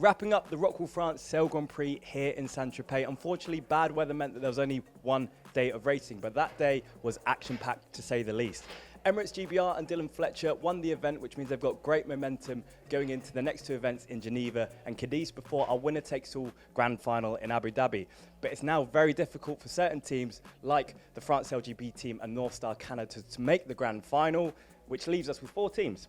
Wrapping up the Rockwool France Sail Grand Prix here in Saint-Tropez. Unfortunately, bad weather meant that there was only one day of racing, but that day was action-packed to say the least. Emirates GBR and Dylan Fletcher won the event, which means they've got great momentum going into the next two events in Geneva and Cadiz before our winner-takes-all grand final in Abu Dhabi. But it's now very difficult for certain teams like the France SailGP team and North Star Canada to make the grand final, which leaves us with four teams.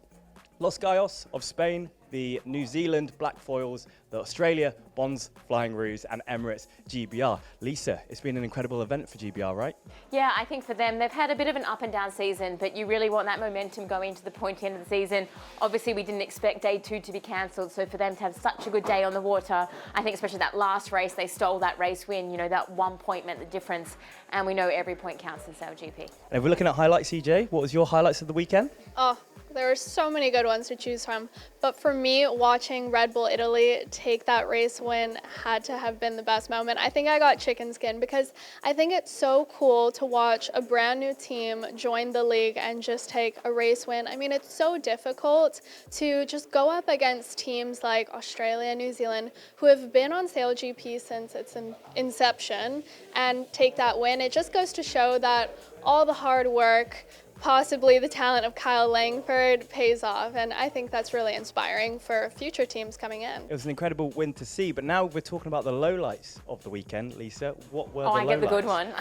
Los Gallos of Spain, the New Zealand Black Foils, the Australia Bonds Flying Roos and Emirates GBR. Lisa, it's been an incredible event for GBR, right? Yeah, I think for them, they've had a bit of an up and down season, but you really want that momentum going into the pointy end of the season. Obviously, we didn't expect day 2 to be cancelled, so for them to have such a good day on the water, I think especially that last race, they stole that race win. You know, that 1 point meant the difference, and we know every point counts in SailGP. And if we're looking at highlights, CJ, what was your highlights of the weekend? Oh, there were so many good ones to choose from, but for me, watching Red Bull Italy take that race win had to have been the best moment. I think I got chicken skin because I think it's so cool to watch a brand new team join the league and just take a race win. I mean, it's so difficult to just go up against teams like Australia, New Zealand, who have been on SailGP since its inception and take that win. It just goes to show that all the hard work, possibly the talent of Kyle Langford, pays off, and I think that's really inspiring for future teams coming in. It was an incredible win to see, but now we're talking about the lowlights of the weekend. Lisa, what were the lowlights? I get the good one.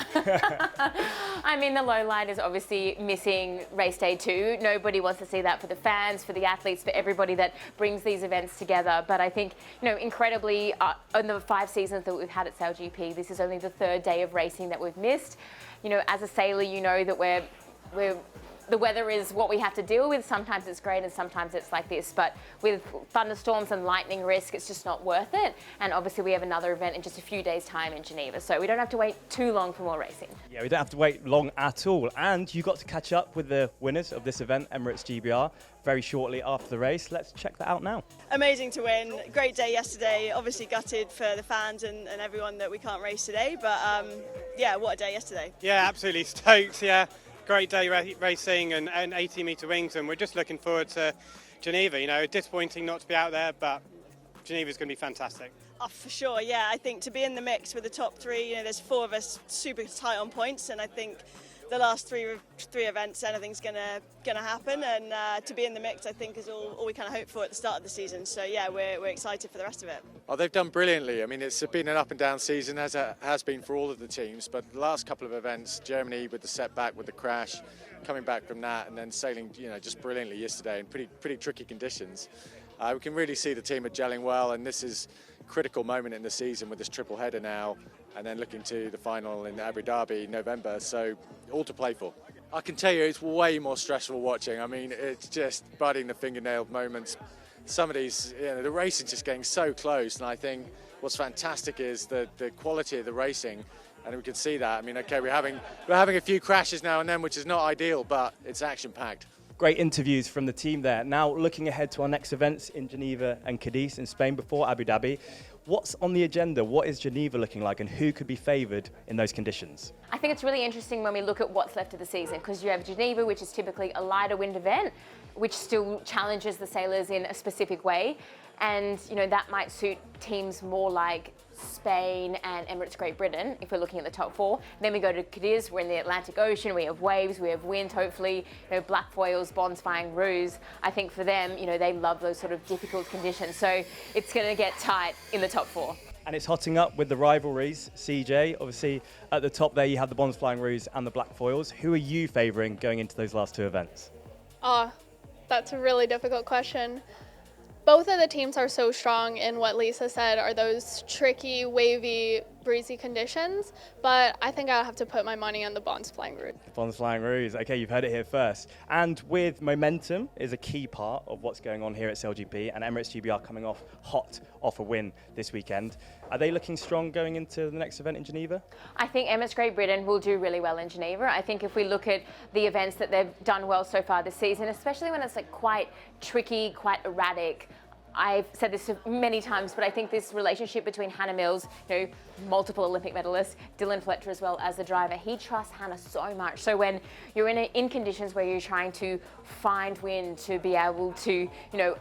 I mean, the lowlight is obviously missing race day 2. Nobody wants to see that for the fans, for the athletes, for everybody that brings these events together. But I think, you know, incredibly, in the 5 seasons that we've had at SailGP, this is only the 3rd day of racing that we've missed. You know, as a sailor, you know that the weather is what we have to deal with. Sometimes it's great and sometimes it's like this, but with thunderstorms and lightning risk, it's just not worth it. And obviously we have another event in just a few days' time in Geneva, so we don't have to wait too long for more racing. Yeah, we don't have to wait long at all. And you got to catch up with the winners of this event, Emirates GBR, very shortly after the race. Let's check that out now. Amazing to win. Great day yesterday. Obviously gutted for the fans and everyone that we can't race today, but yeah, what a day yesterday. Yeah, absolutely stoked, yeah. Great day racing and 80-metre wings, and we're just looking forward to Geneva. You know, disappointing not to be out there, but Geneva's going to be fantastic. Oh, for sure, yeah. I think to be in the mix with the top 3, you know, there's 4 of us super tight on points, and I think the last three events, anything's gonna happen, and to be in the mix, I think, is all we kind of hope for at the start of the season. So yeah, we're excited for the rest of it. Oh, they've done brilliantly. I mean, it's been an up and down season, as it has been for all of the teams. But the last couple of events, Germany with the setback, with the crash, coming back from that, and then sailing, you know, just brilliantly yesterday in pretty tricky conditions. We can really see the team are gelling well, and this is a critical moment in the season with this triple header now, and then looking to the final in Abu Dhabi November, so all to play for. I can tell you it's way more stressful watching. I mean, it's just biting the fingernail moments. Some of these, you know, the racing's just getting so close, and I think what's fantastic is the quality of the racing, and we can see that. I mean, okay, we're having a few crashes now and then, which is not ideal, but it's action-packed. Great interviews from the team there. Now, looking ahead to our next events in Geneva and Cadiz in Spain before Abu Dhabi, what's on the agenda? What is Geneva looking like, and who could be favoured in those conditions? I think it's really interesting when we look at what's left of the season, because you have Geneva, which is typically a lighter wind event, which still challenges the sailors in a specific way. And, you know, that might suit teams more like Spain and Emirates Great Britain, if we're looking at the top 4. Then we go to Cadiz, we're in the Atlantic Ocean, we have waves, we have wind, hopefully, you know, Black Foils, Bonds Flying Roos. I think for them, you know, they love those sort of difficult conditions. So it's going to get tight in the top 4. And it's hotting up with the rivalries, CJ. Obviously, at the top there, you have the Bonds Flying Roos and the Black Foils. Who are you favouring going into those last 2 events? Oh, that's a really difficult question. Both of the teams are so strong in what Lisa said are those tricky, wavy, breezy conditions, but I think I'll have to put my money on the Bonds Flying Roos. Bonds Flying Roos. Okay, you've heard it here first. And with momentum is a key part of what's going on here at SailGP, and Emirates GBR coming off hot off a win this weekend. Are they looking strong going into the next event in Geneva? I think Emirates Great Britain will do really well in Geneva. I think if we look at the events that they've done well so far this season, especially when it's like quite tricky, quite erratic, I've said this many times, but I think this relationship between Hannah Mills, multiple Olympic medalist, Dylan Fletcher as well as the driver, he trusts Hannah so much. So when you're in conditions where you're trying to find wind to be able to,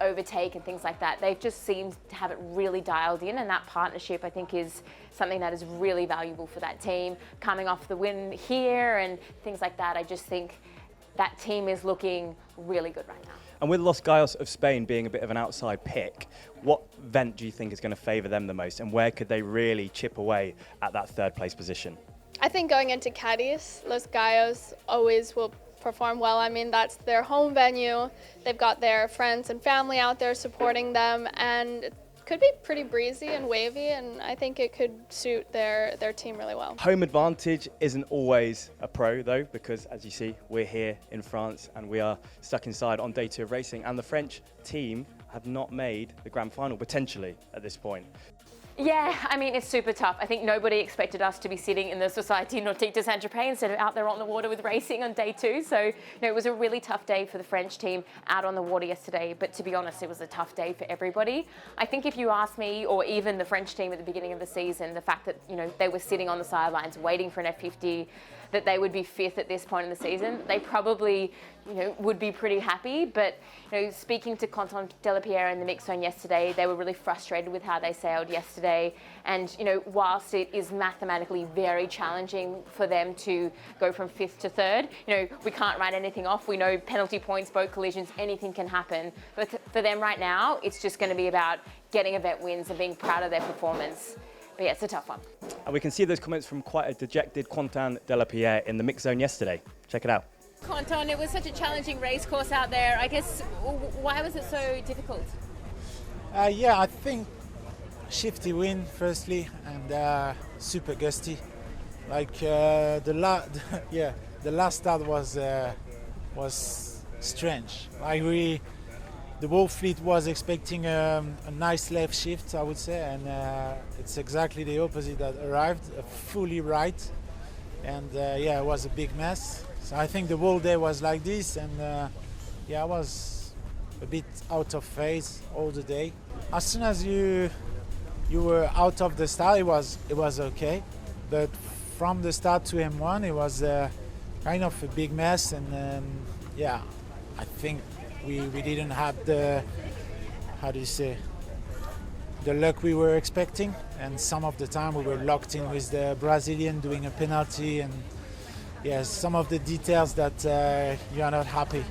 overtake and things like that, they've just seemed to have it really dialed in, and that partnership I think is something that is really valuable for that team. Coming off the win here and things like that, I just think that team is looking really good right now. And with Los Gallos of Spain being a bit of an outside pick, what event do you think is going to favour them the most, and where could they really chip away at that third place position? I think going into Cadiz, Los Gallos always will perform well. I mean, that's their home venue. They've got their friends and family out there supporting them, and it could be pretty breezy and wavy, and I think it could suit their team really well. Home advantage isn't always a pro though, because as you see, we're here in France and we are stuck inside on day 2 of racing, and the French team have not made the grand final potentially at this point. Yeah, I mean, it's super tough. I think nobody expected us to be sitting in the Société Nautique de Saint-Tropez instead of out there on the water with racing on day 2. So, it was a really tough day for the French team out on the water yesterday. But to be honest, it was a tough day for everybody. I think if you ask me, or even the French team at the beginning of the season, the fact that, they were sitting on the sidelines waiting for an F50, that they would be 5th at this point in the season, they probably, would be pretty happy. But, speaking to Quentin Delapierre and the mix zone yesterday, they were really frustrated with how they sailed yesterday. And, whilst it is mathematically very challenging for them to go from 5th to 3rd, we can't write anything off. We know penalty points, boat collisions, anything can happen. But for them right now, it's just going to be about getting event wins and being proud of their performance. But yeah, it's a tough one. And we can see those comments from quite a dejected Quentin Delapierre in the mix zone yesterday. Check it out. Quentin, it was such a challenging race course out there. I guess, why was it so difficult? I think shifty wind firstly, and super gusty. Like the last start was strange. Like the whole fleet was expecting a nice left shift, I would say, and it's exactly the opposite that arrived, fully right, and it was a big mess. So I think the whole day was like this, and I was a bit out of phase all the day. As soon as you were out of the start, it was okay, but from the start to M1, it was kind of a big mess, and I think we didn't have the luck we were expecting, and some of the time we were locked in with the Brazilian doing a penalty, and some of the details that you are not happy.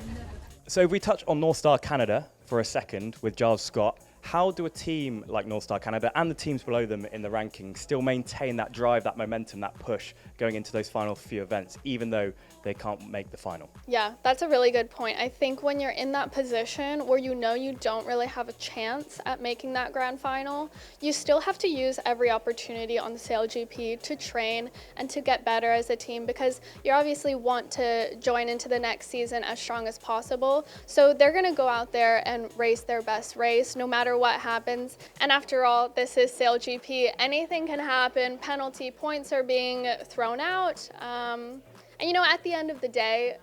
So if we touch on North Star Canada for a second with Giles Scott, how do a team like North Star Canada and the teams below them in the rankings still maintain that drive, that momentum, that push going into those final few events, even though they can't make the final? Yeah, that's a really good point. I think when you're in that position where you don't really have a chance at making that grand final, you still have to use every opportunity on the SailGP to train and to get better as a team, because you obviously want to join into the next season as strong as possible. So they're going to go out there and race their best race no matter what happens. And after all, this is SailGP. Anything can happen. Penalty points are being thrown out. And at the end of the day,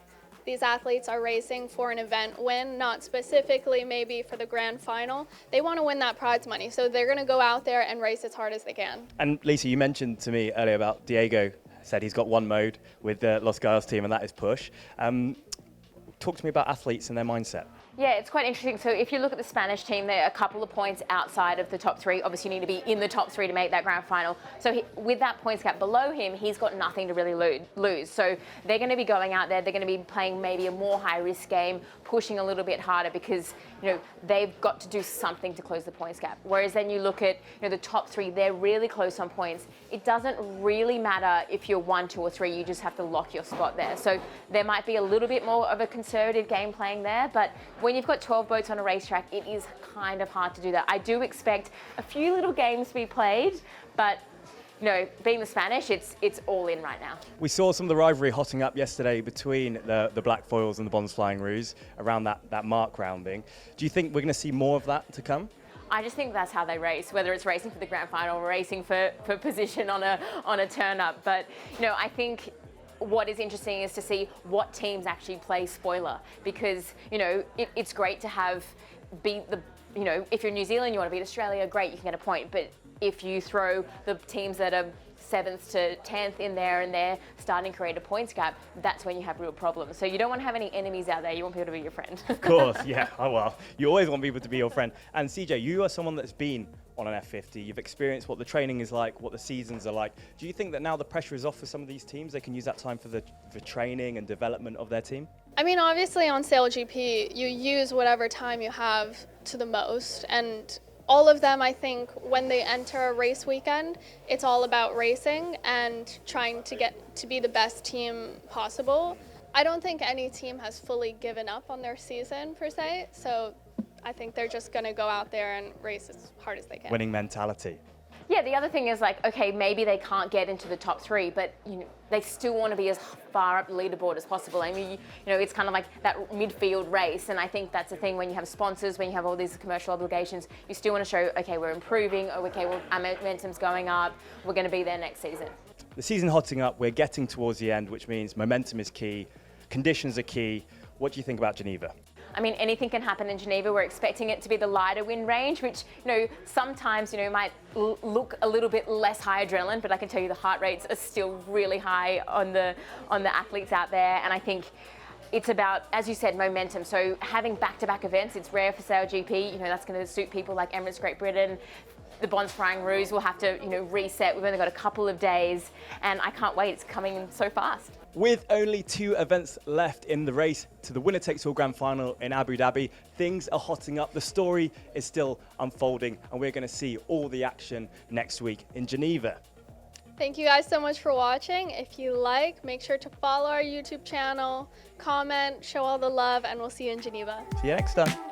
these athletes are racing for an event win, not specifically maybe for the grand final. They want to win that prize money, so they're going to go out there and race as hard as they can. And Lisa, you mentioned to me earlier about Diego, said he's got one mode with the Los Gallos team, and that is push. Talk to me about athletes and their mindset. Yeah, it's quite interesting. So if you look at the Spanish team, they're a couple of points outside of the top 3. Obviously, you need to be in the top 3 to make that grand final. So with that points gap below him, he's got nothing to really lose. So they're going to be going out there. They're going to be playing maybe a more high-risk game, pushing a little bit harder, because they've got to do something to close the points gap. Whereas then you look at the top 3, they're really close on points. It doesn't really matter if you're 1, 2, or 3. You just have to lock your spot there. So there might be a little bit more of a conservative game playing there, but when you've got 12 boats on a racetrack, it is kind of hard to do that. I do expect a few little games to be played, but being the Spanish, it's all in right now. We saw some of the rivalry hotting up yesterday between the Black Foils and the Bons Flying Roos around that mark rounding. Do you think we're going to see more of that to come? I just think that's how they race, whether it's racing for the grand final or racing for position on a turn up. But I think what is interesting is to see what teams actually play spoiler, because it's great to have be the you know, if you're New Zealand, you want to beat Australia, great, you can get a point. But if you throw the teams that are 7th to 10th in there and they're starting to create a points gap, that's when you have real problems. So you don't want to have any enemies out there. You want people to be your friend. Of course, yeah. Oh, well, you always want people to be your friend. And CJ, you are someone that's been on an F50. You've experienced what the training is like, what the seasons are like. Do you think that now the pressure is off for some of these teams? They can use that time for the training and development of their team? I mean, obviously on SailGP, you use whatever time you have to the most. And all of them, I think, when they enter a race weekend, it's all about racing and trying to get to be the best team possible. I don't think any team has fully given up on their season, per se. So I think they're just going to go out there and race as hard as they can. Winning mentality. Yeah, the other thing is like, okay, maybe they can't get into the top 3, but you know, they still want to be as far up the leaderboard as possible. I mean, you know, it's kind of like that midfield race, and I think that's the thing when you have sponsors, when you have all these commercial obligations, you still want to show, okay, we're improving, or okay, well, our momentum's going up, we're going to be there next season. The season hotting up, we're getting towards the end, which means momentum is key, conditions are key. What do you think about Geneva? I mean, anything can happen in Geneva. We're expecting it to be the lighter wind range, which, you know, sometimes, you know, might look a little bit less high adrenaline, but I can tell you the heart rates are still really high on the athletes out there. And I think it's about, as you said, momentum. So having back-to-back events, it's rare for SailGP. You know, that's going to suit people like Emirates Great Britain. The Bonds Prang Rouge will have to, you know, reset. We've only got a couple of days, and I can't wait. It's coming so fast. With only 2 events left in the race to the winner-takes-all grand final in Abu Dhabi, things are hotting up. The story is still unfolding, and we're going to see all the action next week in Geneva. Thank you guys so much for watching. If you like, make sure to follow our YouTube channel, comment, show all the love, and we'll see you in Geneva. See you next time.